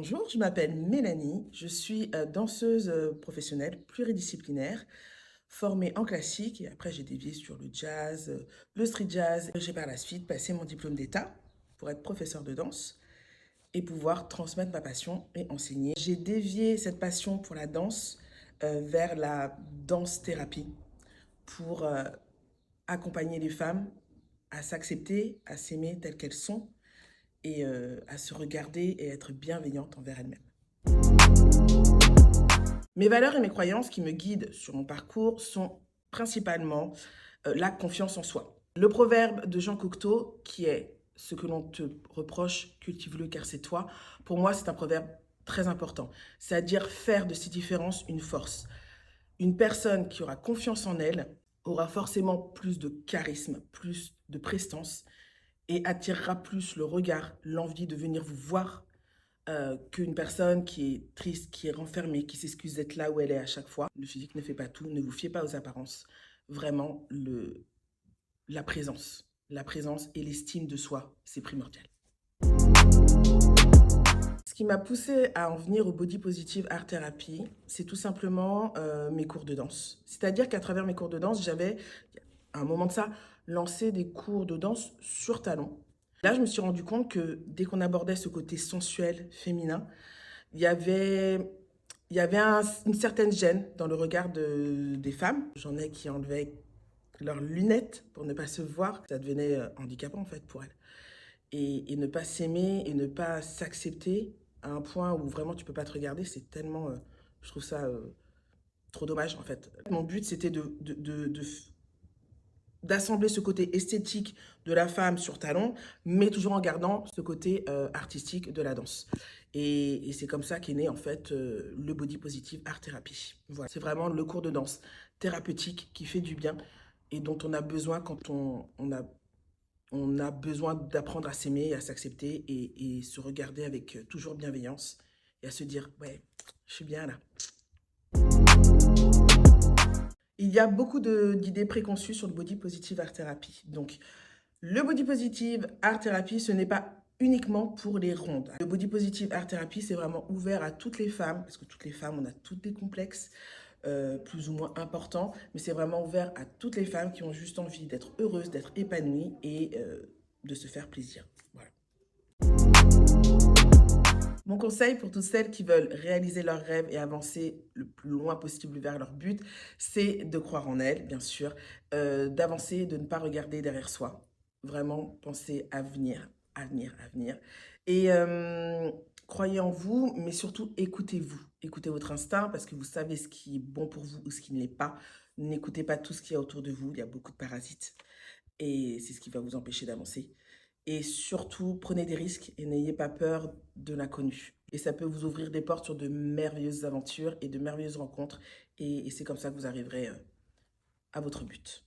Bonjour, je m'appelle Mélanie, je suis danseuse professionnelle pluridisciplinaire, formée en classique et après j'ai dévié sur le jazz, le street jazz. J'ai par la suite passé mon diplôme d'État pour être professeur de danse et pouvoir transmettre ma passion et enseigner. J'ai dévié cette passion pour la danse vers la danse-thérapie pour accompagner les femmes à s'accepter, à s'aimer telles qu'elles sont et à se regarder et être bienveillante envers elles-mêmes. Mes valeurs et mes croyances qui me guident sur mon parcours sont principalement la confiance en soi. Le proverbe de Jean Cocteau, qui est ce que l'on te reproche, cultive-le car c'est toi, pour moi c'est un proverbe très important. C'est-à-dire faire de ces différences une force. Une personne qui aura confiance en elle aura forcément plus de charisme, plus de prestance et attirera plus le regard, l'envie de venir vous voir qu'une personne qui est triste, qui est renfermée, qui s'excuse d'être là où elle est à chaque fois. Le physique ne fait pas tout, ne vous fiez pas aux apparences. Vraiment, la présence et l'estime de soi, c'est primordial. Ce qui m'a poussée à en venir au Body Positive Art Therapy, c'est tout simplement mes cours de danse. C'est-à-dire qu'à travers mes cours de danse, j'avais, à un moment de ça, lancé des cours de danse sur talon. Là, je me suis rendu compte que dès qu'on abordait ce côté sensuel, féminin, il y avait une certaine gêne dans le regard des femmes. J'en ai qui enlevaient leurs lunettes pour ne pas se voir. Ça devenait handicapant en fait pour elles. Et ne pas s'aimer et ne pas s'accepter à un point où vraiment tu peux pas te regarder, c'est tellement, je trouve ça trop dommage en fait. Mon but c'était d'assembler ce côté esthétique de la femme sur talon, mais toujours en gardant ce côté artistique de la danse. Et c'est comme ça qu'est né en fait le Body Positive Art Therapy. Voilà. C'est vraiment le cours de danse thérapeutique qui fait du bien et dont on a besoin quand on a besoin d'apprendre à s'aimer, à s'accepter et se regarder avec toujours bienveillance et à se dire « ouais, je suis bien là ». Il y a beaucoup d'idées préconçues sur le Body Positive Art Therapy. Donc, le Body Positive Art Therapy, ce n'est pas uniquement pour les rondes. Le Body Positive Art Therapy, c'est vraiment ouvert à toutes les femmes, parce que toutes les femmes, on a toutes des complexes plus ou moins importants, mais c'est vraiment ouvert à toutes les femmes qui ont juste envie d'être heureuses, d'être épanouies et de se faire plaisir. Voilà. Mon conseil pour toutes celles qui veulent réaliser leurs rêves et avancer le plus loin possible vers leur but, c'est de croire en elles, bien sûr, d'avancer, de ne pas regarder derrière soi. Vraiment penser à venir, à venir, à venir. Et croyez en vous, mais surtout écoutez-vous. Écoutez votre instinct parce que vous savez ce qui est bon pour vous ou ce qui ne l'est pas. N'écoutez pas tout ce qu'il y a autour de vous, il y a beaucoup de parasites. Et c'est ce qui va vous empêcher d'avancer. Et surtout, prenez des risques et n'ayez pas peur de l'inconnu. Et ça peut vous ouvrir des portes sur de merveilleuses aventures et de merveilleuses rencontres. Et c'est comme ça que vous arriverez à votre but.